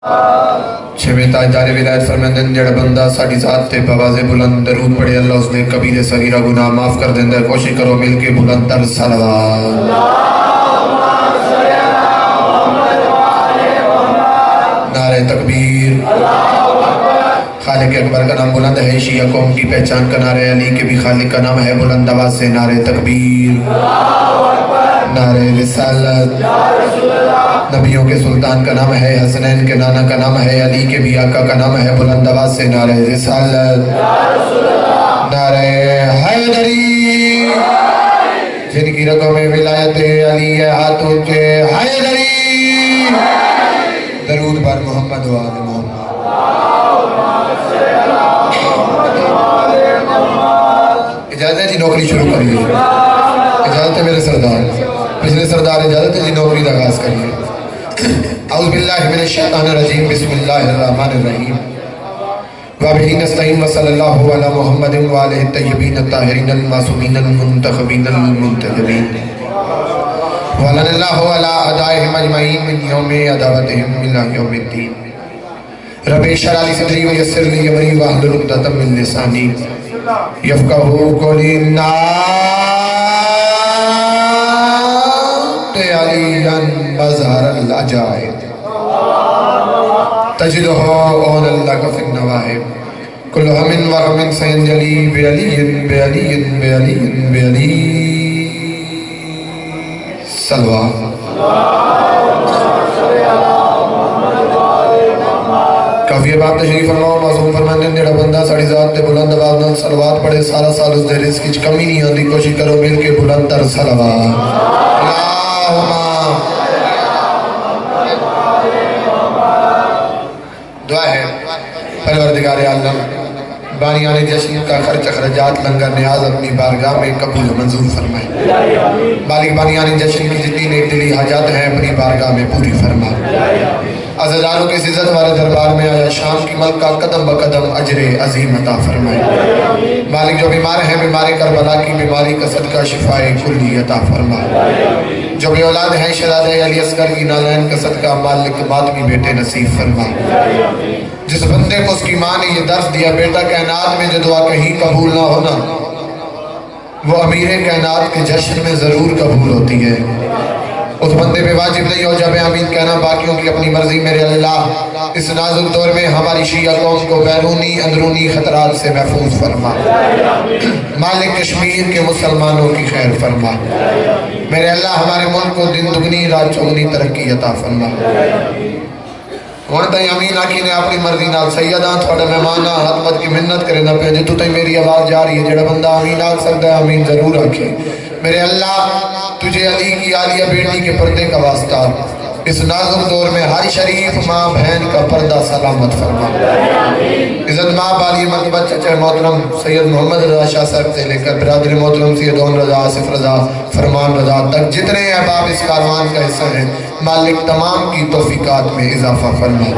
چھویں تاجدار ولایت فرمائندن جڑا بندہ ساڑی ذات تے بواز بلند درود پڑھے اللہ اس نے کبیر صغیرہ گناہ معاف کر دیں دے کوشش کرو مل کے بلند تر صلوات نعرہ تکبیر خالق اکبر کا نام بلند ہے شیعہ قوم کی پہچان کا نعرہ علی کے بھی خالق کا نام ہے بلند آواز سے نعرہ تکبیر نعرہ رسالت نبیوں کے سلطان کا نام ہے حسنین کے نانا کا نام ہے علی کے بھی آقا کا نام ہے بلند آواز سے نعرہ رسالت نعرہ حیدری جن کی رگوں میں ولایت علی ہے ہاتھوں کے حیدری درود بر محمد و آل محمد اجازت ہے جی نوکری شروع کریے اجازت ہے میرے سردار پچھلے سردار اجازت ہے جی نوکری کا آغاز کریے اعوذ باللہ من الشیطان الرجیم بسم اللہ الرحمن الرحیم وَبِهِ نَسْتَعِينُ وَصَلَى اللَّهُ عَلَى مُحَمَّدٍ وَآلِهِ الطَّيِّبِينَ الطَّاهِرِينَ الْمَعْصُومِينَ الْمُنْتَخَبِينَ الْمُنْتَجَبِينَ وَلَنَ اللَّهُ عَلَىٰ أَعْدَائِهِمْ أَجْمَعِينَ مِنْ يَوْمِ عَدَاوَتِهِمْ إِلَىٰ يَوْمِ الدِّينِ رَبِّ اشْرَحْ لِي صَدْرِي وَيَسِّرْ لِي أَمْرِي وَاحْلُلْ عُقْدَةً مِّن لِّسَانِي يَفْقَهُوا قَوْلِي عَلِيًّا بَظْهَرَ الْعَجَائِبِ تجده أولا لك في النواهب كل هم وغم سينجلي بعلي بعلي بعلي بعلي صلوات کافی باب تشریف فرماؤ معصوم فرماندن جڑا بندہ ساڑی ذات تے بلند آواز نال صلوات پڑھے سارا سال اس دے رزق وچ کمی نہیں ہوندی کوشش کرو مل کے بلند تر صلوات اللہم دعا ہے پروردگار عالم بانیان جشن کا خرچ اخراجات لنگر نیاز اپنی بارگاہ میں قبول و منظور فرمائے مالک بانیان جشن کی جتنی نیک دلی حاجات ہیں اپنی بارگاہ میں پوری فرما عزیزانوں کے عزت والے دربار میں آیا شام کی ملکہ قدم بقدم اجر عظیم عطا فرمائے مالک جو بیمار ہیں بیمار کربلا کی بیماری کا صدقہ شفائے کلی عطا فرما جو بے اولاد ہیں شہزاد علی اصغر کی نالین کا صدقہ مالک ماتمی بیٹے نصیب فرما جس بندے کو اس کی ماں نے یہ درس دیا بیٹا کائنات میں جو دعا کہیں قبول نہ ہونا وہ امیر کائنات کے جشن میں ضرور قبول ہوتی ہے اس بندے پہ واجب نہیں ہو جب آمین کہنا باقیوں کی اپنی مرضی میرے اللہ اس نازک دور میں ہماری شیعہ قوم کو بیرونی اندرونی خطرات سے محفوظ فرما مالک کشمیر کے مسلمانوں کی خیر فرما میرے اللہ ہمارے ملک کو دن دگنی رات چگنی ترقی عطا فرما وہاں تھی امین آکی نے اپنی مرضی نال سیدان تھوڑا مہمانہ حدمت کی منت کرے نہ پہ جتو تھی میری آواز جا رہی ہے جڑا بندہ امین آگ سکتا ہے امین ضرور آکھے میرے اللہ تجھے علی کی عالیہ بیٹی کے پردے کا واسطہ اس نازک دور میں ہر شریف ماں بہن کا پردہ سلامت فرما عزت ماں بالی مرتبہ چچر محترم سید محمد رضا شاہ صاحب سے لے کر برادر محترم سید اون رضا آصف رضا فرمان رضا تک جتنے احباب اس کاروان کا حصہ ہیں مالک تمام کی توفیقات میں اضافہ فرما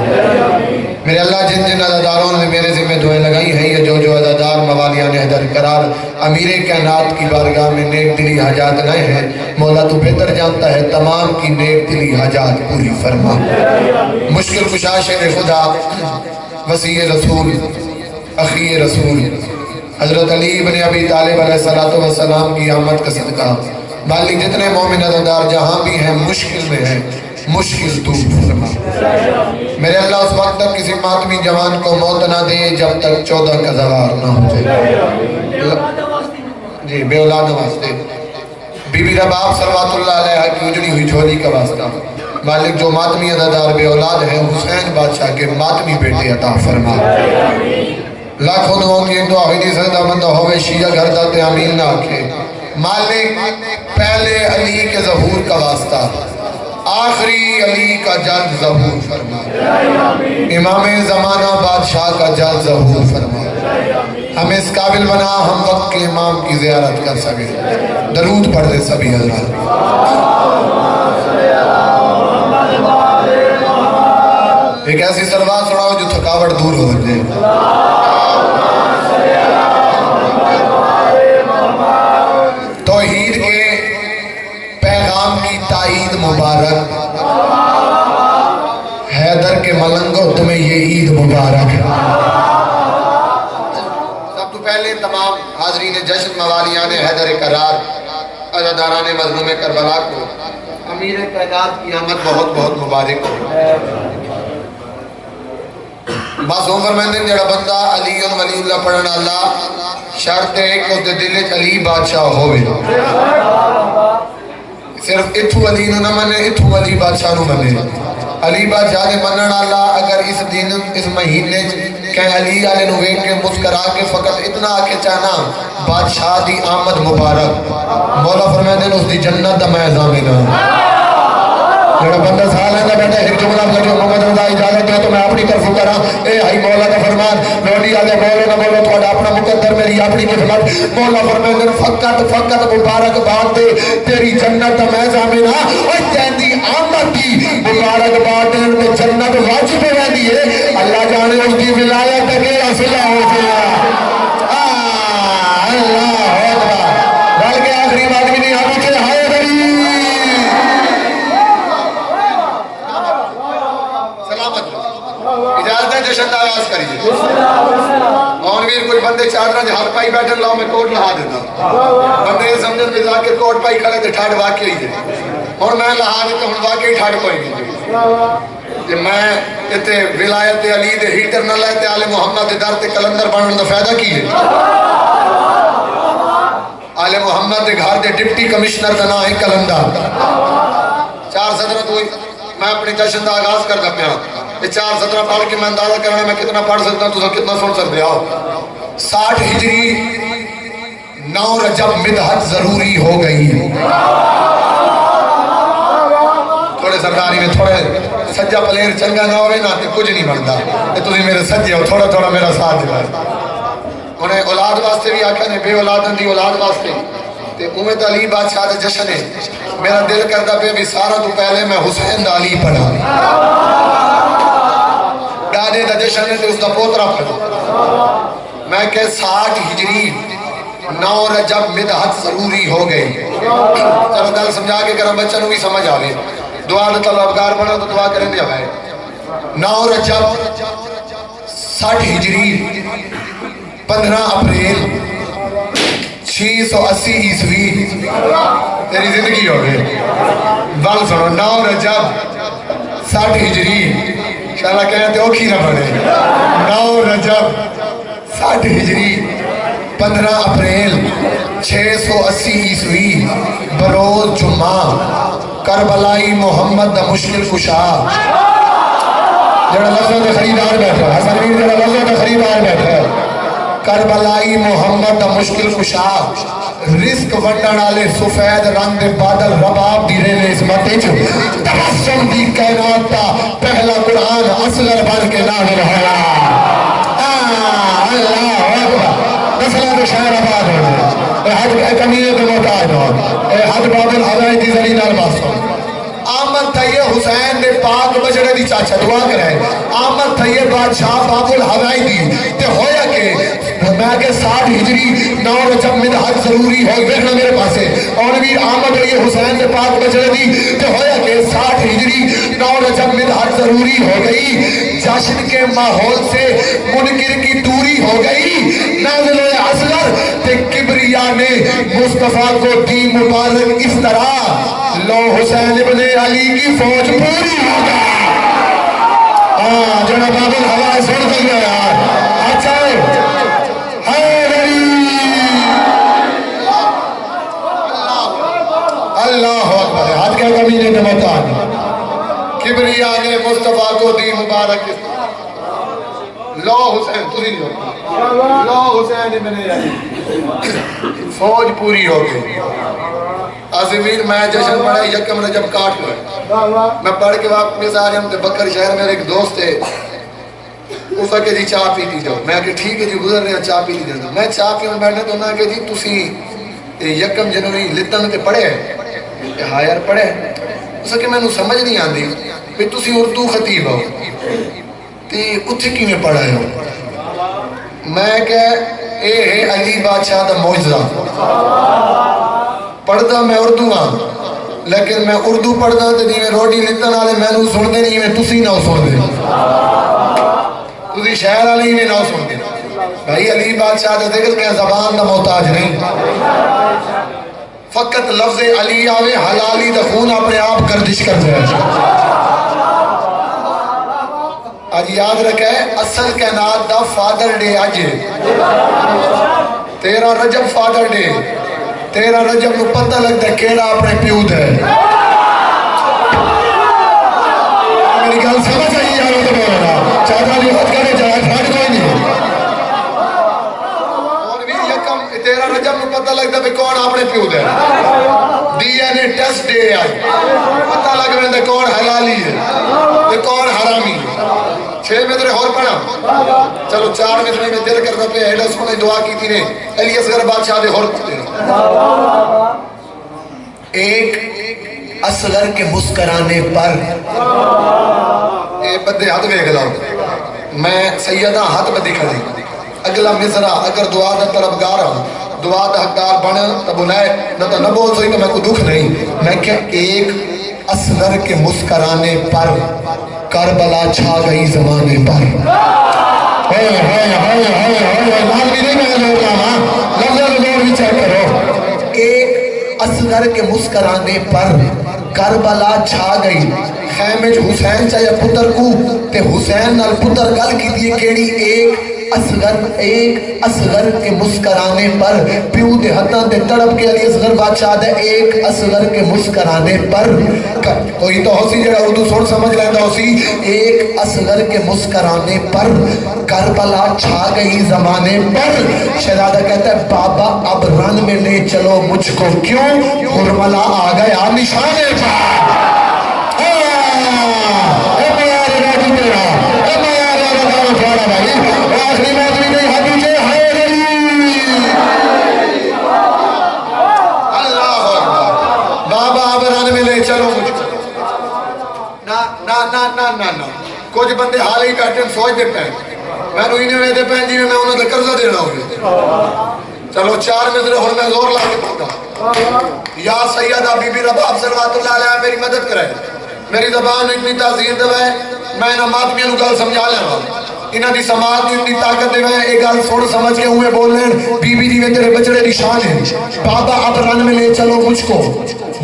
میرے اللہ جن جن عزاداروں نے میرے ذمہ دعائیں لگائی ہیں یا جو جو عزادار موالیان حیدر قرار امیر کائنات کی بارگاہ میں نیک دلی حاجات نئے ہیں مولا تو بہتر جانتا ہے تمام کی نیک دلی حاجات پوری فرما مشکل کشا شیر خدا وسیع رسول اخی رسول حضرت علی بن ابی طالب علیہ السلام کی آمد کا صدقہ مالک جتنے مومن عزادار جہاں بھی ہیں مشکل میں ہیں مشکل تو فرما میرے اللہ اس وقت تک کسی ماتمی جوان کو موت نہ دے جب تک 14 کا زوار نہ ہو جائے جی بے اولاد واسطے بی بی رباب صلوات اللہ علیہ کی اجڑی ہوئی جھولی کا واسطہ مالک جو ماتمی عزادار بے اولاد ہیں حسین بادشاہ کے ماتمی بیٹے عطا فرما لاکھوں دعاوں کی ایک دعا ہوئی نہیں سکتا بندہ ہوئے شیعہ گھر داتے امین نہ آکھے مالک پہلے علی کے ظہور کا واسطہ آخری علی کا جلد ظہور فرما امام زمانہ بادشاہ کا جلد ظہور فرما ہمیں اس قابل بنا ہم وقت کے امام کی زیارت کر سکے درود پڑھ دے سبھی حضرات ایک ایسی صلوات سناؤ جو تھکاوٹ دور ہو جائے توحید کے پیغام کی تائید مبارک حیدر کے کے ملنگو تمہیں یہ عید مبارک. سب تو پہلے تمام حاضرین جشن موالیان حیدر قرار عزاداران مظلوم کربلا کو امیر کائنات کی آمد بہت بہت مبارک ہو. بس عمر میں دن جڑا بندہ علی ولی اللہ پڑھنا اللہ شرط ہے کہ اس دل علی بادشاہ ہوئے. صرف اتھو علی نہ منے اتھو علی بادشاہ نو منے. علی بادشاہ دے منن اللہ اگر اس دن اس مہینے کہ علی علیہ نو ویکھ کے مسکرا کے فقط اتنا آکے چاہنا بادشاہ دی آمد مبارک مولا فرمائے دن اس دی جنت دا میں ضامن ہوں. جڑا بندہ سال ہے بیٹا ایک جملہ جو محمد رضا اجازت ہے تو میں اپنی طرف کرا اے آئی مولا کا فرمان میری آگے بولو نہ بولو تھوڑا اپنا مقدر میری اپنی خدمت مولا فرمائے فقط مبارک باد دے تیری جنت میں ضامن ہاں اور تیندی آمد کی مبارک باد میں جنت واجب رہی ہے. اللہ جانے اس کی ولایت کے اصلہ ہو گیا. اللہ اکبر. بلکہ آخری بات بھی نہیں آگے چھے ہائے بری اجازت ہے جشن دا آغاز کریے. مونویر کوئی بندے چادرہ جہاں پائی بیٹھن لاؤ میں کوٹ لہا دیتا بندے یہ سمجھن بھی ذاکر کوٹ پائی کھڑے تھے ٹھاڑ واقعی دے اور میں لہا دیتا ہوں واقعی ٹھاڑ کوئی نہیں کہ میں اتنے ولایت علی دے ہیٹر نہ لائے تے آل محمد دے در تے کلندر بانن دا فائدہ کی ہے. آل محمد دے گھر دے ڈپٹی کمشنر دا نام ہے کلندر. 4 صدرت ہوئی میں اپنی جشن دا آغاز کر دا پیا. یہ 4 صدرہ پڑھ کے میں اندازہ کرنا میں کتنا پڑھ سکتا ہوں تو کتنا سن سکتے آؤ. 60 ہجری 9 رجب مدحت ضروری ہو گئی. تھوڑے سرداری میں تھوڑے سجا پلیر چنگا نہ ہوئے نا تے کچھ نہیں بنتا. تُسی میرے سجے ہو تھوڑا تھوڑا میرا ساتھ دے. انہیں اولاد واسطے بھی آکھا نے بے اولادن دی اولاد واسطے تے امید علی بادشاہ دے جشن ہے. میرا دل کردہ پہ بھی سارا تو پہلے میں حسین دا علی پڑھا ڈاڈے دا جشن ہے تے اس دا پوترا پڑھا. میں کہ 60 ہجری 9 رجب مدحت ضروری ہو گئی. چلو گل سمجھا کے کرم بچہ نو بھی سمجھ آوے. دعا دا طلبگار بنا تو دعا کریں دیا بھائی. 9 رجب 60 ہجری 15 اپریل 680 عیسوی تیری زندگی ہو گئی. بل سنو 9 رجب 60 ہجری انشاءاللہ کہتے ہو کھی نہ بڑھے. 9 رجب 60 ہجری 15 اپریل 680 عیسوی بروز جمعہ کربلائی محمد دا مشکل کشا جڑا لفظوں کے خریدار بیٹھا حسن میر جڑا لفظوں کے خریدار بیٹھا کربلائی محمد دا مشکل کشا رزق ونڈن آلے سفید رنگ دے بادل رباب دی ریلے عظمت تبسم دی کائنات تا پہلا قرآن اصغر بن کے نازل ہوا. اللہ اکبر. نسلہ دے شہر آباد ہو اے حج کمینے دے محتاج ہو اے حج بابل حضائی دی زلین الماسو. آمد تھا یہ حسین دے پاک بجڑے دی چاچا دعا کرے. آمد تھا یہ بادشاہ بابل حضائی دی تے ہویا کہ میں کہ 60 ہجری 9 رجب مدحت ضروری ہو بیٹھنا میرے پاسے اور بھی آمد ہوئی حسین دے پاک بجڑے دی تے ہویا کہ 60 ہجری 9 رجب مدحت ضروری ہو گئی. جشن کے ماحول سے منکر کی دوری ہو گئی. نازل اصغر تے کبریا نے مصطفیٰ کو دی مبارک اس طرح لو حسین ابن علی کی فوج پوری ہو گئی. جناب بابل حوالے سن کر گیا یار. اچھا اللہ اکبر. حد کے کمینے کے محتاج کبریا نے مصطفیٰ کو دی مبارک لو حسین تُسی جو لو حسین ابن علی فوج پوری ہو گئی. عظمین میں جشن پڑھا یکم رجب کاٹ لوں میں پڑھ کے واپس آ رہے ہم بکر شہر میں ایک دوست ہے وہ کہ جی چاہ پیتی جاؤ. میں کہ ٹھیک ہے جی گزر رہے ہیں چاہ پیتی جاؤ. میں چاہ پیوں بیٹھنے تو نہ کہ جی تُسی یکم جنوری لتن تے پڑھے ہاں یار پڑھے اسے کہ میں نو سمجھ نہیں آندی کہ تُسی اردو خطیب ہو تے اتھے کی میں پڑھا ہو. میں کہ اے ہے علی بادشاہ دا موجزہ پڑھتا میں اردو ہاں لیکن میں اردو پڑھنا تو جی میں روٹی لتن والے مینوں سن دے نہیں میں تسی نہ سن دے تسی شہر والے ہی نہ سن دے بھائی علی بادشاہ دے ذکر کے زبان دا محتاج نہیں فقط لفظ علی آوے حلالی دا خون اپنے آپ گردش کر جائے آج یاد رکھے اصل کائنات دا فادر ڈے آج 13 رجب فادر ڈے 13 رجب کو پتہ لگتا ہے کیڑا اپنے پیود ہے میری گل سمجھ آئی یارو تو بولنا چاہتا جو خود کرے جائے پھاٹ کوئی نہیں اور بھی یکم 13 رجب کو پتہ لگتا ہے کون اپنے پیود ہے ڈی این اے ٹیسٹ ڈے آج پتہ لگ رہا ہے کون حلالی ہے کون حرامی ہے 6 مدرے اور پڑھا چلو 4 مدرے میں دل کرنا پہ ایڈا سونے دعا کی تھی نے علی اصغر بادشاہ دے اور ایک اصغر کے مسکرانے پر اے بدے ہاتھ میں گلا میں سیدہ ہاتھ میں دکھا دی اگلا مصرع اگر دعا دا طلبگار ہوں دعا دا حقدار بن تو بنائے نہ بول سوئی تو میں کو دکھ نہیں میں کہ ایک اصغر کے مسکرانے پر کربلا چھا گئی زمانے پر ایک اصغر کے مسکرانے پر کربلا چھا گئی خیمے حسین چاہے پتر کو تے حسین نال پتر گل کی دیئے کیڑی ایک اصغر کے مسکرانے پر پیو دے ہتاں دے تڑپ کے علی اصغر بادشاہ دے ایک اصغر کے مسکرانے پر کوئی تو ہوسی جڑا اردو سن سمجھ لیندہ ہوسی ایک اصغر کے مسکرانے پر کربلا چھا گئی زمانے پر شہزادہ کہتا ہے بابا اب رن میں لے چلو مجھ کو کیوں ہرملا آ گیا نشانے پر کچھ بندے حال ہی بیٹھے سوچ دے پہن میں نو انہیں ویدے پہن جی میں انہوں نے قرضہ دینا ہوگی چلو 4 مدرے ہوں میں زور لا کے پڑھتا یا سیدہ بی بی رباب صلوات اللہ علیہ میری مدد کرے میری زبان اتنی تاثیر دے ہے میں انہوں ماتمیاں نو گل سمجھا لیں گا انہوں دی سماعت اتنی طاقت دے ہے ایک گل سوڑ سمجھ کے ہوئے بول لیں بی بی دیوے تیرے بچڑے نشان ہیں بابا اب رن میں لے چلو مجھ کو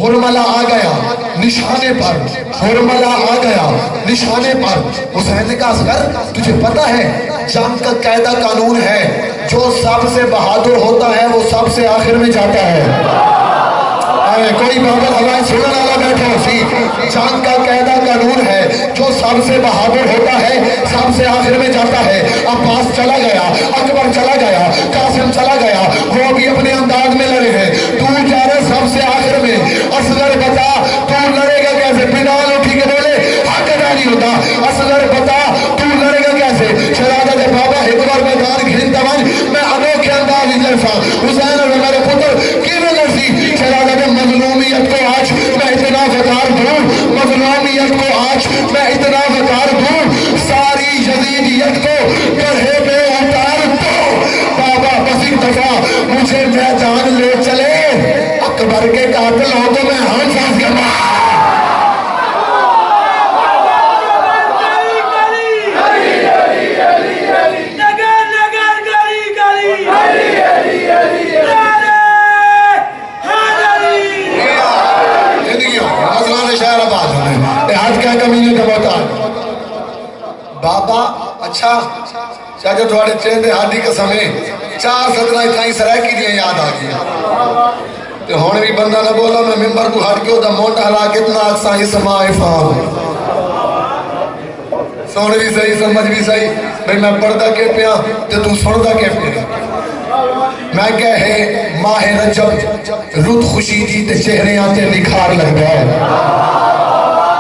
ہرملا آ گیا نشانے پر ہرملا آ گیا نشانے پر حسین نے کہا اصغر تجھے پتا ہے جنگ کا قاعدہ قانون ہے جو سب سے بہادر ہوتا ہے وہ سب سے آخر میں جاتا ہے کوئی بابر ہوائیں سنن والا بیٹھا سی جنگ کا قاعدہ قانون ہے جو سب سے بہادر ہوتا ہے سب سے آخر میں جاتا ہے عباس چلا گیا اکبر چلا گیا قاسم چلا گیا وہ بھی اپنے انداز میں لڑے ہیں تو جا رہے سب سے آخر میں اصغر بتا تو لڑے گا کیسے بلال اٹھی کے بولے حق ادا نہیں ہوتا اصغر بتا تو لڑے گا کیسے شہزادہ دے بابا ایک بار میدان گھن تمن میں انوکھے انداز ہی لڑسا حسین اور میرے پتر کیویں لڑسی شہزادہ دے مظلومیت کو آج میں اتنا وقار دوں مظلومیت کو آج میں اتنا وقار دوں ساری یزیدیت کو گڑھے پہ اتار دو بابا بس ایک دفعہ مجھے میدان لے چلے اکبر کے قاتل ہو تو میں ہم سانس کرنا بابا اچھا چاہتے تھوڑے چین دے ہاتھی کا سمیں 4 صدرہ اتنائی سرائکی دیا یاد آگیا تو ہونے بھی بندہ نہ بولا میں ممبر کو ہٹ کیوں دا مونٹا ہلا کتنا اکسا اسماء فاہم سونے بھی صحیح سمجھ بھی صحیح بھئی میں پڑھتا کے پیا تو سنتا کے پیا میں کہے ماہ رجب رت خوشی دی تے چہرے آتے نکھار لگ گئے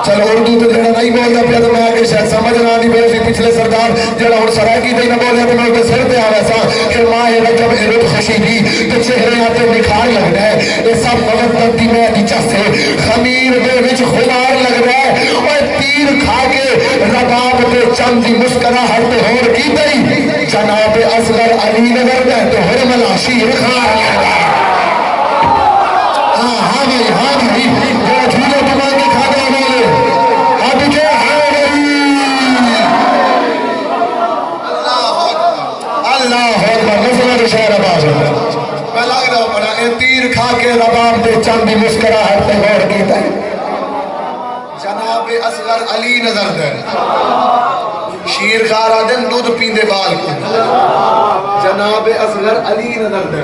چلو اردو تو جڑا نہیں بولتا پیا تو میں آگے شاید سمجھ رہا نہیں بے اسی پچھلے سردار جڑا ہوں سرائکی دے نہ بولیا تو میں اسے سر پہ آ رہا سا کہ ماہ رجب رت خوشی دی تو چہرے آتے نکھار لگ رہا ہے یہ سب مغفرت دی میں نیچہ سے خمیر دے وچ خمار لگ رہا ہے اور تیر کھا کے رباب دے چند دی مسکرہ ہٹتے ہور کی دئی جناب اصغر علی نگر دے تو ہرملا شیر خار لگ رہا ہے ہاں بھائی رباب دے چاندی مسکراہٹ تے غور کیتا ہے جناب اصغر علی نظر دے شیر خارا دن دودھ پیندے بال کو جناب اصغر علی نظر دے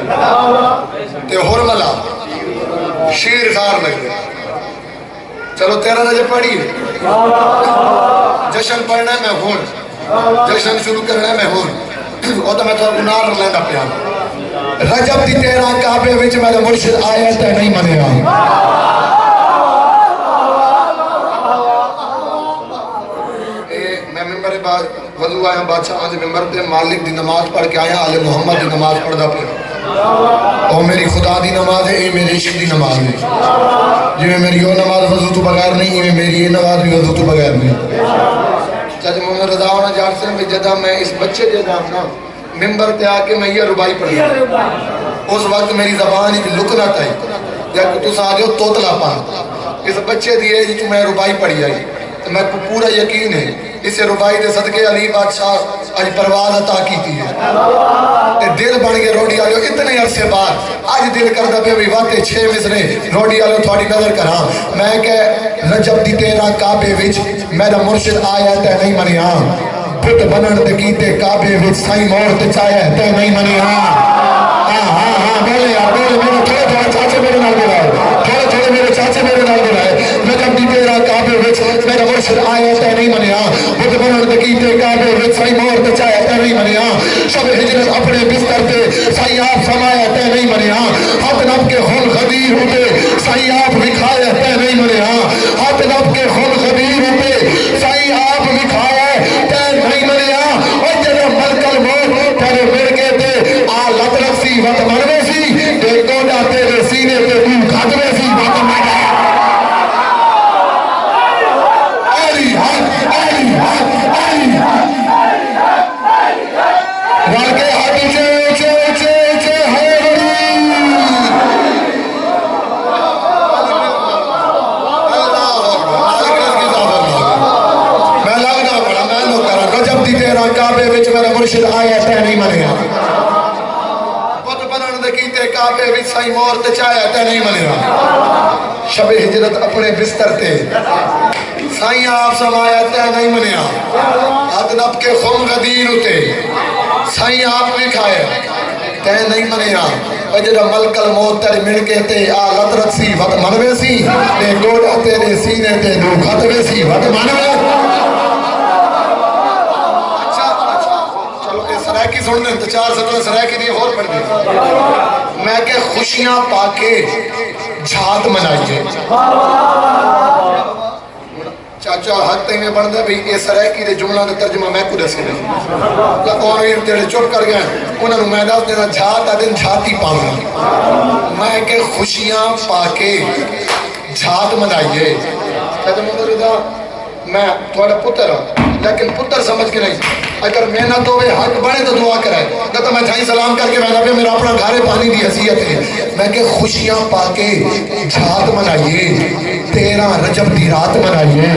تے حرملہ شیر خار لگ دے چلو تیرا رجب پڑھی جشن پڑھنا ہے میں ہون جشن شروع کرنا ہے میں ہون وہ تو میں تو گناہ لینا پیا رجب دی تیرا کعبے وچ میں مرشد آیا تے نہیں منیا میں ممبر بعد وضو آیا بادشاہ آج ممبر تے مالک دی نماز پڑھ کے آیا آل محمد دی نماز پڑھ دا پیا او میری خدا دی نماز ہے اے میری عشق دی نماز ہے جی میں میری وہ نماز وضو تو بغیر نہیں ہے میری یہ نماز بھی وضو تو بغیر نہیں چاہتے محمد رضا ہونا جان سے میں جدہ میں اس بچے دے دامنا ممبر تے آکے میں یہ ربائی پڑھی اس وقت میری زبان ایک لکنا تھا یا تو ساجو توتلا پان اس بچے دیئے جی تو میں ربائی پڑھی آئی تو میں کو پورا یقین ہے اسے ربائی دے صدقے علی بادشاہ آج پرواز عطا کی تھی ہے دل بڑھ گئے روڈی آلیو اتنے عرصے بعد آج دل کردہ پہ بھی واقع 6 مصرے روڈی آلیو تھوڑی نظر کرا میں کہ رجب دی تیرا کعبے وچ میرا مرشد آیا تے نہیں منیا بت بنن تے کیتے کعبے وچ سائی موڑ تے چاہیا تے نہیں منیا بولے یار بولے میرے تھوڑے تھوڑے چاچے میرے نال بلائے تھوڑے تھوڑے میرے چاچے میرے نال بلائے رجب دی تیرا کعبے وچ میرا مرشد آیا تے نہیں منیا بت بنن تے کیتے کعبے وچ سائی موڑ تے چاہیا تے نہیں منیا شب ہجرت اپنے بستر تے سائی آپ سمایا تے نہیں منیا ہاتھ نب کے خون خدیر ہوتے سائی آپ بکھایا تے نہیں منیا ہاتھ نب کے خون خدیر ہوتے سائی آپ بکھایا تے نہیں منیا اور جب ملکل موت تیرے مرگے تے آ لط رکسی وقت مرنے سی تے گوڑا تیرے سینے تے تو کھدوے سی وقت مرنے علی حق علی حق علی والکے ہاتھ اچھے اچھے اچھے ہے تیرا کعبے وچ میرا مرشد آیا تے نہیں منیا بت بنن دے کیتے کعبے وچ سائی مور تے چاہیا تے نہیں منیا شب ہجرت اپنے بستر تے سائی آپ سمایا تے نہیں منیا ہاتھ نب کے خون غدیر ہوتے سائی آپ بھی کھایا تے نہیں منیا وجدہ ملکل موت تیرے ملکے تے آ لط رکسی وقت منوے سی تے گوڑا تیرے سینے تے دو کھدوے سی وقت منوے سرائکی سننے تو 4 سطح سرائکی دی اور پڑھ دی میں کہ خوشیاں پاکے جھات منائیے چاچا حق تیمیں بڑھ دے بھی یہ سرائکی دے جملہ دے ترجمہ میں کو دسے نہیں لکھوانویر تیرے چپ کر گئے انہوں نے میں داس دینا جھات آدن جھاتی پاؤں میں کہ خوشیاں پاکے جھات منائیے کہتے مدردہ میں تھوڑا پتر ہوں لیکن پتر سمجھ کے نہیں اگر محنت ہوئے حق بڑھے تو دعا کرائے کہتا میں جائیں سلام کر کے میں نبی میرا اپنا گھارے پانی دی حیثیت ہے میں کہ خوشیاں پاکے جھات منائیے 13 رجب دی رات منائیے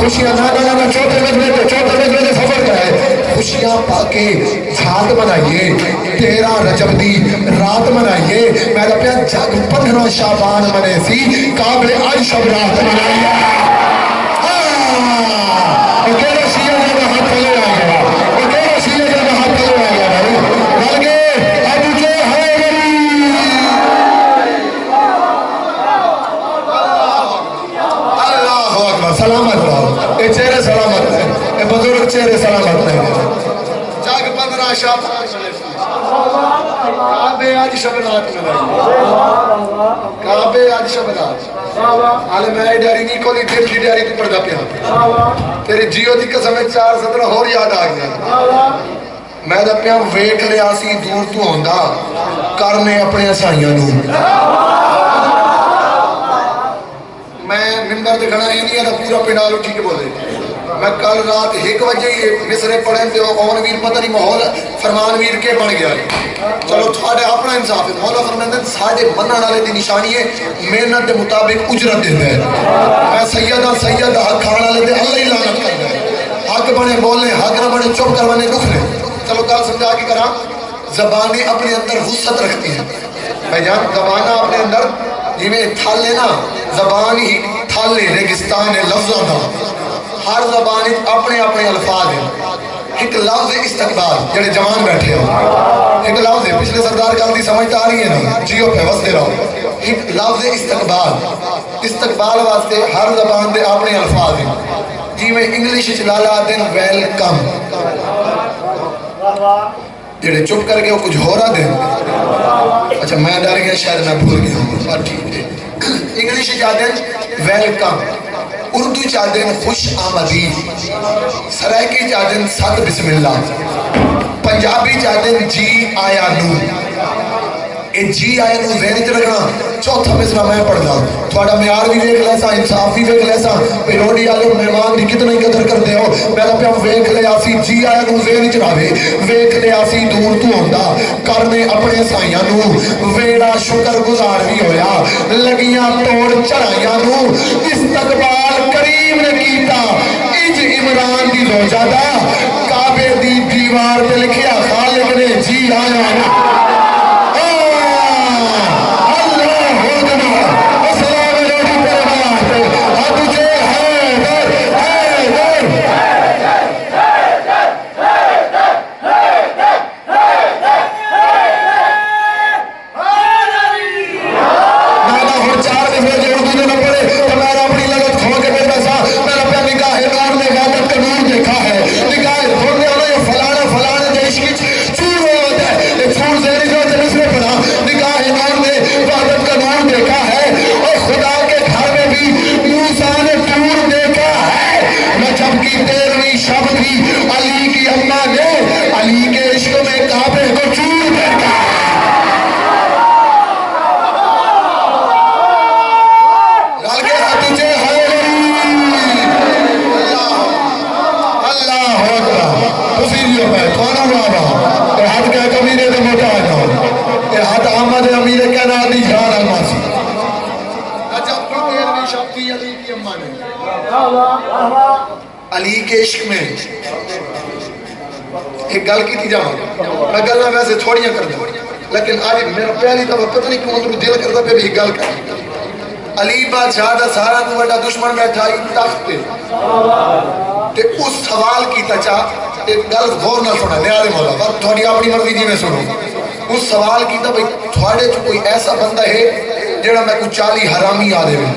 خوشیاں نہ چوتھے مجمے سفر کرائے خوشیاں پاکے جھات منائیے 13 رجب دی رات منائیے میں اپنا جگ 15 شعبان منے سی کعبے آج شب رات منائیے اکیلے شیعہ جگہ ہاتھ پلے آ گیا اکیلے شیعہ جگہ ہاتھ پلے آ گیا بھائی بلکہ اب جو ہے اللہ اکبر سلامت رہو یہ چہرے سلامت ہیں یہ بزرگ چہرے سلامت ہیں جاگ 15 شب کعبے آج شب رات منائی کعبے آج شب رات حالے میں ڈیاری نہیں کھولی دل کی ڈیاری تو پڑھا پیا تیری جیو دی قسم 4 سطر اور یاد آ گیا میں دا پیا ویک لیا سی دور تو ہوندہ کرنے اپنے سائیاں نوں میں ممبر دے کھڑا ہی نہیں ہے پورا پینال اٹھی کے بولے میں کل رات 1 بجے مصرے پڑھیں تے اون ویر پتہ نہیں ماحول فرمان ویر کے بن گیا چلو تھوڑے اپنا انصاف ہے مولا فرماندے ساڈے منن والے دی نشانی ہے محنت دے مطابق اجرت دیندا ہے میں سید حق کھان والے تے اللہ ہی لعنت کردا ہے حق بنے بولنے حق نہ بنے چپ کروانے دکھ نے چلو گل سمجھا کے کراں زبانیں اپنے اندر وسعت رکھتی ہیں بھائی جان زبان اپنے اندر جی میں تھل ہے نا، زبان ہی تھل ہے، ریگستان ہے لفظوں کا، ہر زبان اپنے اپنے الفاظ ہیں۔ ایک لفظ استقبال جڑے جوان بیٹھے ہو، ایک لفظ ہے پچھلے سردار گل دی سمجھ آ رہی ہے نا، جیو پہ وستے رہو۔ ایک لفظ استقبال، استقبال واسطے ہر زبان دے اپنے الفاظ ہیں۔ جی میں انگلش لالا دن ویلکم، جڑے چپ کر کے وہ کچھ ہو رہا دیں، اچھا میں ڈر گیا شاید میں بھول گیا ہوں، پر ٹھیک ہے۔ انگلش چاہتے ہیں ویلکم، اردو چاہتے ہیں خوش آمدید، سرائکی چاہتے ہیں صد بسم اللہ، پنجابی چاہتے ہیں جی آیا نو۔ اے جی آیا نو ذہن چ رکھنا۔ چوتھا مصرع میں پڑھنا، تھوڑا معیار بھی دیکھ لیسا، انصاف بھی دیکھ لیسا، پہ روڈی آلے مہمان دی کتنے قدر کر دے ہو۔ میں پہ ویکھ لے آسی جی آیا نو ذہن چ راوے، ویکھ لے آسی دور تو ہوندا، کرنے اپنے سائیاں نو، ویڑا شکر گزار بھی ہویا، لگیاں توڑ چڑھائیاں نو، استقبال کریم نے کیتا، اج عمران دی روجہ دا، کعبے دی دیوار پہ لکھیا خالق نے جی آیا نو۔ علی کے عشق میں ایک گل کی تھی جاؤں، میں گلنا ویسے تھوڑیاں کر دوں، لیکن آج میرا پہلی دفعہ پتہ نہیں کیوں اندر دل کرتا پہ بھی گل کر۔ علی بادشاہ دا سارا تو بڑا دشمن بیٹھا ہی تخت پہ، تے اس سوال کی تچا ایک گل غور نہ سنا نیارے مولا، بس تھوڑی اپنی مرضی جی میں سنو۔ اس سوال کی تھا بھئی تھوڑے جو کوئی ایسا بندہ ہے جڑا میں کو 40 حرامی آدھے میں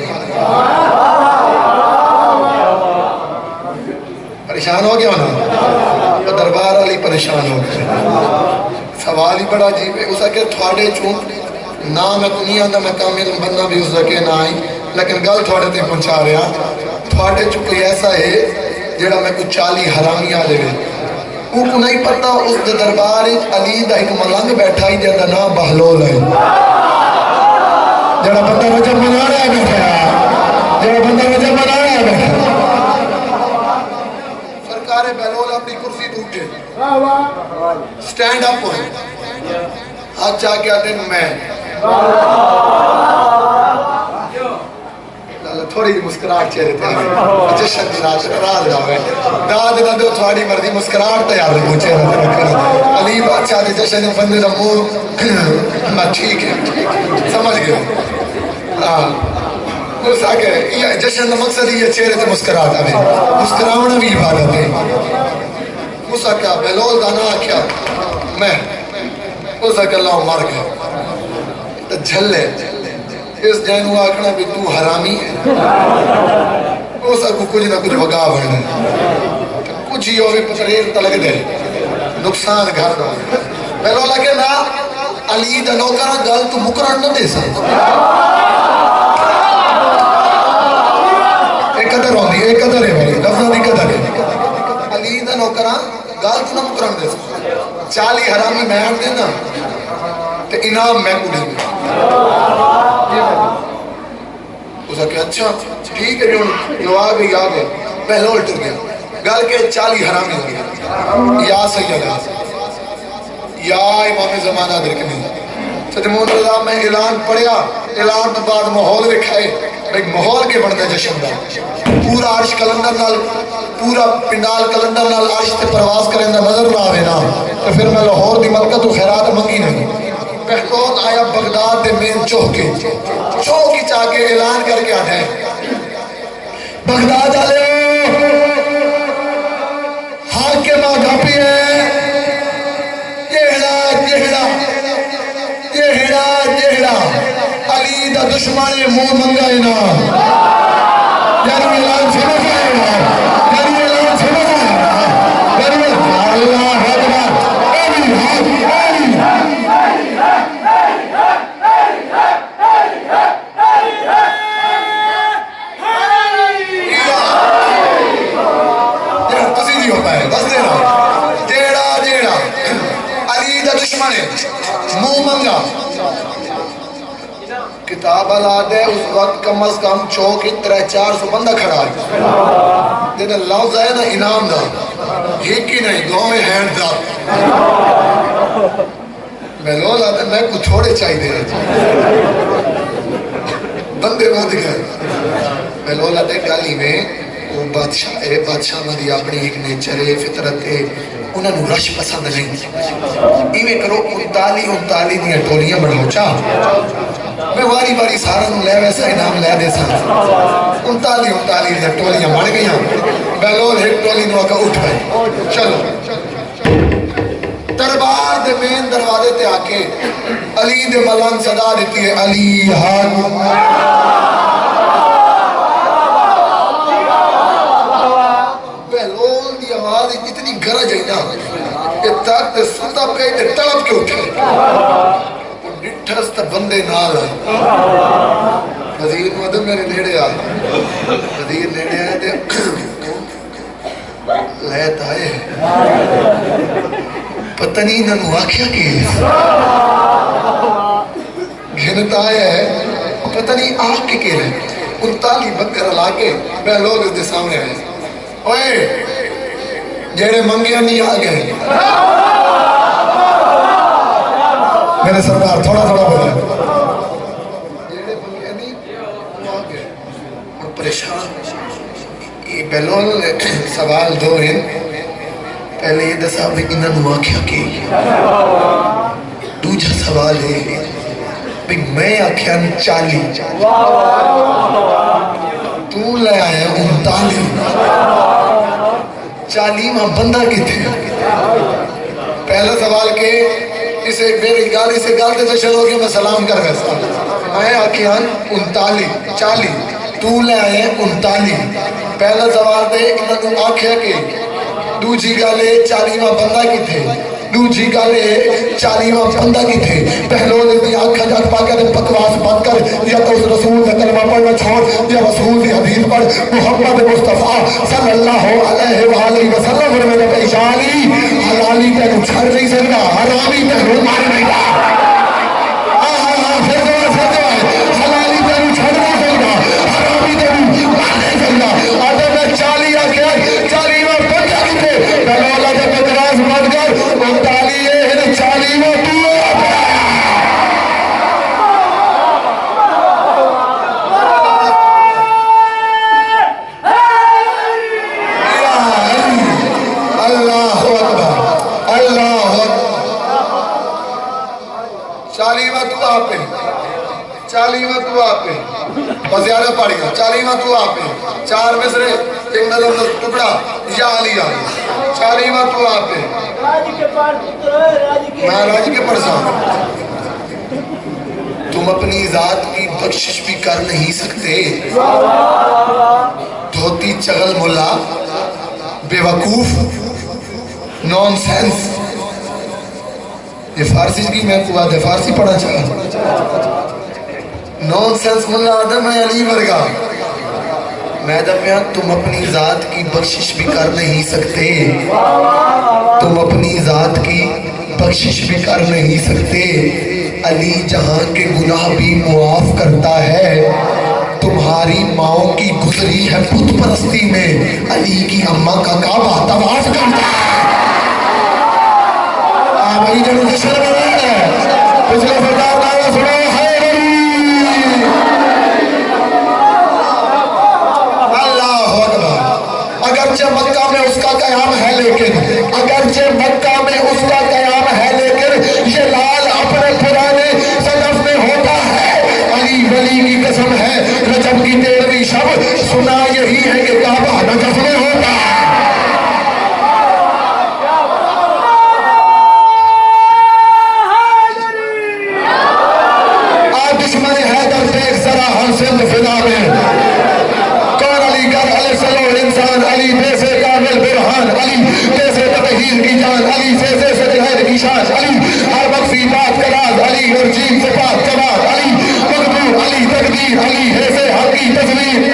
پریشان ہو گیا ہونا، تو دربار والی پریشان ہو گیا۔ سوال ہی بڑا عجیب ہے، اسا کہ تھوڑے چون نہ میں کو نہیں آتا، میں کامل بندہ بھی اسا کہ نہ آئی، لیکن گل تھوڑے تے پہنچا رہا، تھوڑے چون کوئی ایسا ہے جڑا میں کو 40 حرامی آ لے، وہ کو نہیں پتا اس دربار علی دا ایک ملنگ بیٹھا ہی جاندہ نا بہلول ہے، جڑا بندہ وجہ منا رہا ہے بیٹھا، جڑا بندہ وجہ منا رہا ہے بیٹھا۔ سرکار بہلول اپنی کرسی تو اٹھے، سٹینڈ اپ ہوئے، ہاتھ جا کے آتے میں تھوڑی مسکراہٹ چہرے تھے آگے، جشن دی راز رہا ہے، داد نہ دو تھوڑی مرضی مسکراہٹ تیار رکھو چہرے تھے رکھنا۔ علی بادشاہ دی جشن دی بندے دا مور میں ٹھیک ہے سمجھ گئے، اس آگے جشن دا مقصد یہ چہرے تھے مسکراہٹ آگے، مسکراؤنا بھی عبادت ہے۔ اس آگے بہلول دانا کیا میں اس آگے اللہ مر گئے جھلے اس جینو آکھنا بھی تو حرامی ہے، اس آگے کچھ نہ کچھ وگا بڑھنے کچھ ہی ہوئی پتریر تلگ دے نقصان گھر دو بہلول آگے نا علی دا نوکرہ گل تو مکرن نہ دے سکتا، ایک قدر ہوندی ہے، ایک قدر ہے بھائی لفظہ دی قدر ہے، علی دا نوکرہ گل تو نہ مکرن دے سکتا، 40 حرامی میں آن دینا تو انعام میں کو دیں اسا کہ اچھا ٹھیک ہے جو آگئی آگئے بہلول ٹر گیا گل کے 40 حرامی ہو گیا، یا سیدہ یا امام زمانہ درکنے سجمون اللہ میں اعلان پڑھیا، اعلان تو بعد ماحول رکھائے، ایک ماحول کے بڑھنے جشن دا پورا عرش کلندر نال پورا پنڈال کلندر نال عرش تے پرواز کریں دا نظر نہ آوے نا تو پھر میں لاہور دی ملکہ تو خیرات منگی نہیں، بہلول آیا بغداد دے مین چوکی چاہ کے اعلان کر کے آتے ہیں بغداد آلے حاکم آگا پی ہے جہڑا علی دا دشمن منہ منگا نا یعنی اعلان سمجھ آئے نا اللہ اکبر منہ منگا کتاب آلات ہے اس وقت کم از کم چوک 300-400 بندہ کھڑا ہے دینا لفظ ہے نا انعام دا ایک ہی نہیں دو میں ہینڈ دا بہلول آتا ہے میں کو تھوڑے چاہی دے بندے بہت گئے بہلول آتا ہے گالی میں وہ بادشاہ مدی اپنی ایک نیچرے فطرت ہے انہوں نے رش پسند نہیں ایوے کرو 39 دیا ٹولیاں بڑھاؤ چاہ میں واری سارا نو لے ویسا انعام لے دے سا 39 دیا ٹولیاں بڑھ گئی بہلول ایک ٹولی نو آگا اٹھ گئے چلو دربار دے مین دروازے تے آکے علی دے ملان صدا دیتی ہے علی حق اتنی گرج ہے نا اتاک تے سنتا پہ تے طلب کے اٹھے نٹھس تے بندے نال وزیر مدد میرے نیڑے آئے وزیر نیڑے آئے تے لیت آئے پتہ نہیں ننو آکھیا کہ گھنت آئے ہے پتہ نہیں آکھ کے کہ رہے 39 بکر لاکے بہلول اس دے سامنے آئے اوئے جیڑے منگیاں نہیں آگئے میرے سرکار تھوڑا بولے جیڑے منگیاں نہیں آگئے اور پریشان یہ بہلول سوال دو ہیں پہلے یہ دسا بھی انہوں نے آکھیا کہ دوجہ سوال ہے بھی میں آکھیا 40 تو لے آیا 40 ماں بندہ کی تھے پہلا سوال کہ اسے میری گال اسے گال دے تو شروع کہ میں سلام کر گئے میں آکھیان 40 تو لے آئے 39 پہلا سوال دے انہوں نے آکھیا کہ دوجی گالے 40 ماں بندہ کی تھے دوجی گالے 40 ماں بندہ کی تھے پہلول اتنی آنکھا جات پاکہ دے بکواس بات کر یا تو اس رسول نے کلمہ پڑھنا چھوڑ یا رسول دی حدیث پڑھ محمد مصطفیٰ صلی اللہ علیہ وآلہ وسلم فرمائے کہ شالی حلالی تینو چھڑ نہیں سکتا حرامی تینو مار نہیں دا حلالی تینو چھڑ نہیں سکتا حرامی تینو مار نہیں سکتا آدھے میں 40 آکھیا 40 ماں بندہ کی تھے پہلولا جب بکواس بات کر 39 ہے 40 ماں تو زیادہ پڑھ گیا 40واں تو آپ ہے 4 مصرے ایک نظم ٹکڑا یا علی آگا 40واں تو آپ ہے میں راج کے پڑھ سکتا تم اپنی ذات کی بخشش بھی کر نہیں سکتے دھوتی چغل ملا بے وقوف نون سینس یہ فارسی کی میں کو بات ہے فارسی پڑھا چاہا نون سینس ملا آدم ہے علی ورگا میں دفعہ تم اپنی ذات کی بخشش بھی کر نہیں سکتے تم اپنی ذات کی بخشش بھی کر نہیں سکتے علی جہاں کے گناہ بھی معاف کرتا ہے تمہاری ماؤں کی گزری ہے بت پرستی میں علی کی اماں کا کعبہ طواف کرتا ہے بھائی جنہوں سے شرم رہا ہے پچھلے سردار دعویٰ سنو ہے اگرچہ مکہ میں اس کا قیام ہے لیکن اگرچہ مکہ میں اس کا قیام ہے لیکن یہ لال اپنے پرانے حسین کی جان علی سے سجدہ کی شان علی ہر وقت فی بات کا راز علی اور جیم سے بات کا بات علی مقدور علی تقدیر علی ہے سے حق کی تصویر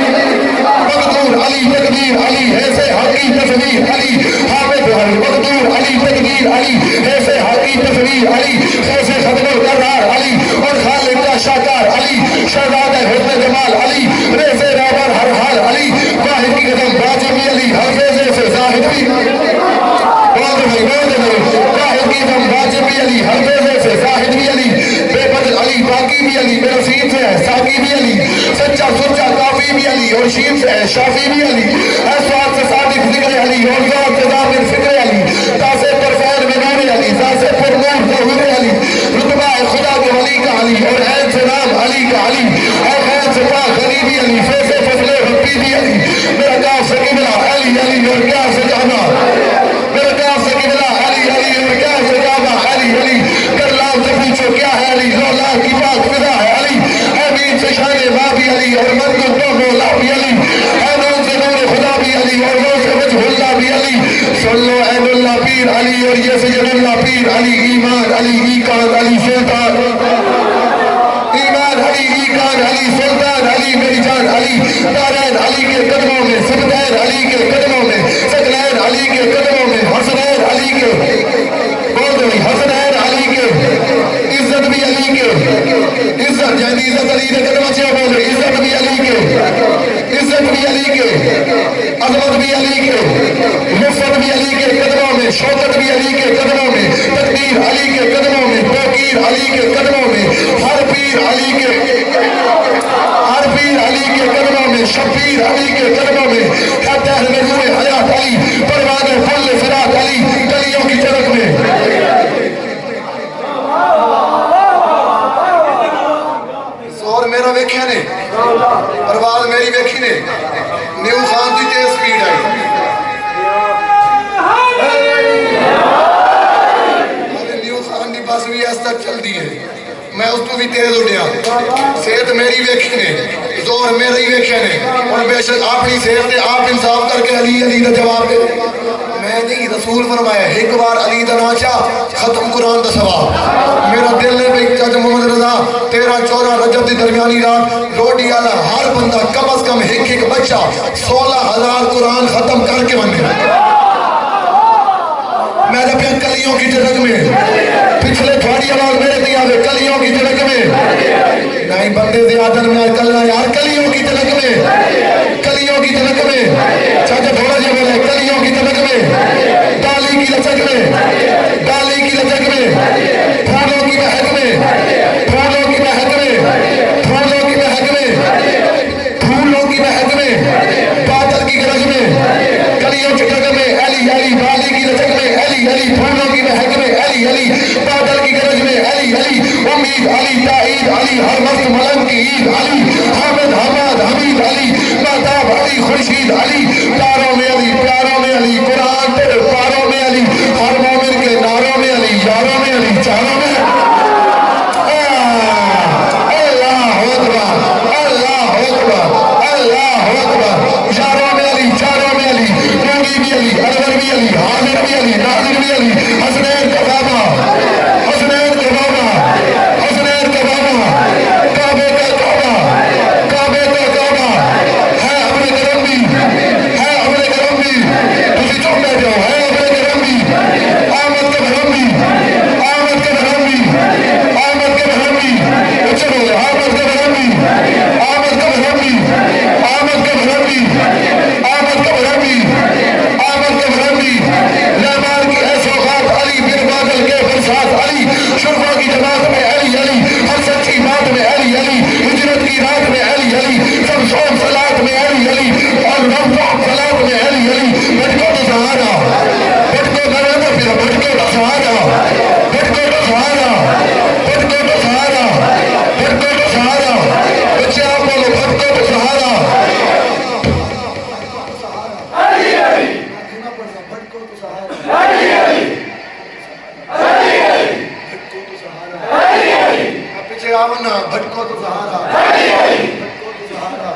مقدور علی تقدیر علی ہے سے حق کی تصویر علی حافظ علی مقدور علی تقدیر علی ہے سے حق کی تصویر علی سے ختم القرار علی اور خالق کا شاکار علی شہزادہ حسن جمال علی ریزے رابر ہر حال علی واحد کی قدم باجمی علی ہر ریزے سے زاہد بھی واحد کی قدم باجمی علی ہر ریزے سے زاہد بھی علی بے بدل علی باقی بھی علی میرا سین سے ہے ساقی بھی علی سچا سچا کافی بھی علی اور شین سے ہے شافی بھی علی اسواد سے صادق ذکر علی اور ذات سے ضامن فکر علی تاسے پر فعل میں نور علی تاسے پر نور ظہور علی رتبہ خدا کے ولی کا علی اور عین سے نام علی کا علی اور عین سے پاک غریبی علی فیض فضل ربی بھی علی میرا کاف سے قبلہ علی علی اور کیا سے جانا میرا کاف سے قبلہ علی علی اور کیا سے جانا علی علی کر لام سے پوچھو کیا ہے علی لولا کی پاک فضا ہے علی امین سے شان بابی علی اور منظر تو مولا بھی علی اینون سے نور خدا بھی علی اور وہ سے وجہ اللہ بھی علی صلو عین اللہ پیر علی اور یہ سید اللہ پیر علی ایمان علی ایقان علی سلطان ایمان علی ایقان علی سلطان علی میری جان علی دارین علی کے قدموں میں سبدین علی کے قدموں میں سکلین علی کے قدموں میں حسنین علی کے بول دو حسنین علی کے عزت بھی علی کے عزت یعنی عزت علی کے قدموں سے بول دو عزت بھی علی کے عزت بھی علی کے عظمت بھی علی کے مفت بھی علی کے قدموں میں شوکت بھی علی کے قدموں میں تقدیر علی کے قدموں میں توقیر علی کے قدموں میں ہر پیر علی کے قدموں میں شبیر علی کے قدموں میں دہر میں نور حیات علی پروان فل فراق علی کلیوں کی جنت میں زور میرا ویکھیا نے پرواز میری ویکھی نے نیو خان دی تیز سپیڈ آئی نیو خان دی بس بھی اس تک چل دی ہے میں اس تو بھی تیز اٹھیا صحت میری ویکھی نے زور میرا ہی ویکھیا نے اور بے شک اپنی صحت تے آپ انصاف کر کے علی علی دا جواب دے میں نہیں رسول فرمایا ایک بار علی دا ناچا ختم قرآن دا ثواب میرا دل ہے بھائی چاچا محمد رضا 13-14 رجب دی درمیانی رات روٹی والا ہر بندہ کم از کم ایک بچہ 16,000 قرآن ختم کر کے بنے میں جب یہ کلیوں کی جھلک میں پچھلے تھوڑی آواز میرے دیا ہوئے کلیوں کی جھلک میں نہیں بندے زیادہ میں کلنا یار کلیوں کی جھلک میں کلیوں کی جھلک میں چاچا تھوڑا جا بولے کلیوں کی جھلک میں ڈالی کی لچک میں ڈالی کی لچک میں پھولوں کی مہک میں پھولوں کی مہک میں پھولوں کی مہک میں پھولوں کی مہک میں بادل کی گرج میں کلیوں کی جھلک میں علی علی ڈالی کی لچک میں علی علی پھولوں کی مہک میں علی علی بادل کی گرج میں علی علی امید علی تائید علی ہر وقت ملنگ کی عید علی حامد حماد حمید علی مہتاب علی خورشید علی تاروں میں علی پیاروں میں علی قرآن تیرے پاروں میں علی ہر مومن کے ناروں میں علی یاروں میں علی چاروں میں اللہ اکبر اللہ اکبر اللہ اکبر یاروں میں علی چاروں میں علی روگی بھی علی انور بھی علی حاضر بھی علی ناظر بھی علی حسنین کا بابا حسنین کا بابا حسنین کا بابا کعبے کا کعبہ کعبے کا کعبہ ہے اپنے کرم بھی ہے اپنے کرم بھی تسی چپ بیٹھ جاؤ ہے اپنے کرم بھی آمد کا بھرم بھی آمد کا بھرم بھی آمد کا بھرم بھی اچھا بولے آمد کا بھرم بھی آمد کا بھرم بھی آمد کا بھرم بھی آمد کا بھرم بھی آمد کا بھرم بھی لہمان کی ایس وقات علی بن بادل کے برسات علی شرفا کی جماعت میں علی علی ہر سچی بات میں علی علی ہجرت کی رات میں علی علی سب شوق صلات میں علی علی اور رمضان صلات میں علی علی بٹکو تو سہارا بٹکو کرے تو پھر بٹکو تو سہارا بٹکو تو سہارا بٹکو تو سہارا بٹکو تو سہارا بچے آپ بولو بٹکو تو سہارا پیچھے آؤ نا بھٹکو تو سہارا بھٹکو تو سہارا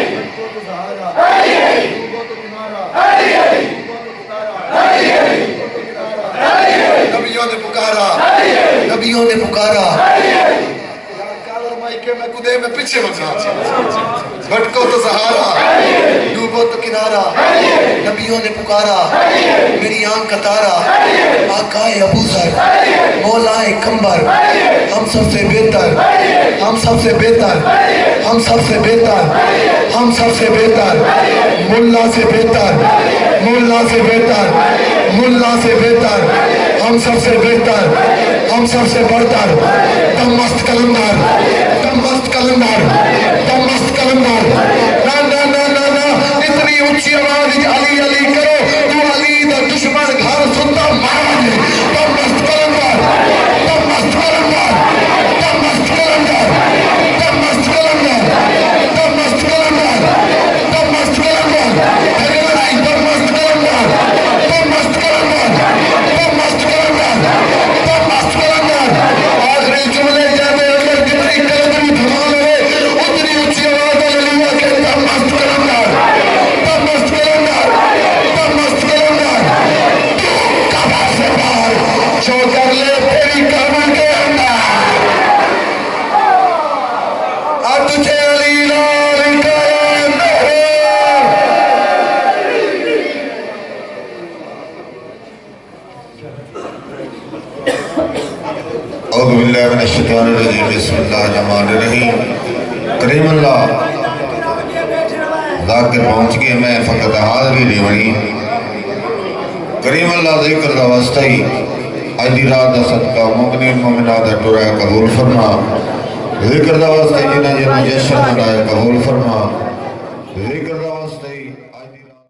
بھٹکو تو سہارا ڈوبو تو کنارا ڈوبو تو کنارا نبیوں نے پکارا میں کدے میں پیچھے بچنا بھٹکو تو سہارا ڈوبو تو کنارا نبیوں نے پکارا میری آنکھ کا تارا آقا ابو ذر مولا کمبر ہم سب سے بہتر ہم سب سے بہتر ہم سب سے بہتر ہم سب سے بہتر ملا سے بہتر ملا سے بہتر ملا سے بہتر ہم سب سے بہتر ہم سب سے بڑھتر دم مست کلندر دم مست کلندر دم مست کلندر نا نا نا نا نا اتنی اونچی آواز علی علی کرو تو علی دا دشمن گھر سنتا مارا دے دم مست کلندر دم مست کلندر دم مست کلندر دم مست کلندر دم مست کلندر دم مست کلندر دم مست کلندر دم مست کلندر دم مست کلندر دم مست کلندر آخری جملے جاتے اگر جتنی کلندری دھمال ہے اتنی اونچی آواز علیہ کہ دم مست کلندر دم مست کلندر دم مست کلندر تو کعبہ سے باہر جو کر لے تیری کعبہ کے اندر اب تجھے علی لال کا اعوذ باللہ من الشیطان الرجیم بسم اللہ الرحمن الرحیم کریم اللہ ذاکر پہنچ گئے میں فقط حاضری نہیں بنی کریم اللہ ذکر دا واسطہ ہی آج دی رات دا صدقہ مؤمنین مومنات دا ٹورا قبول فرما ذکر دا واسطہ جنہ جنہ جشن منائے قبول فرما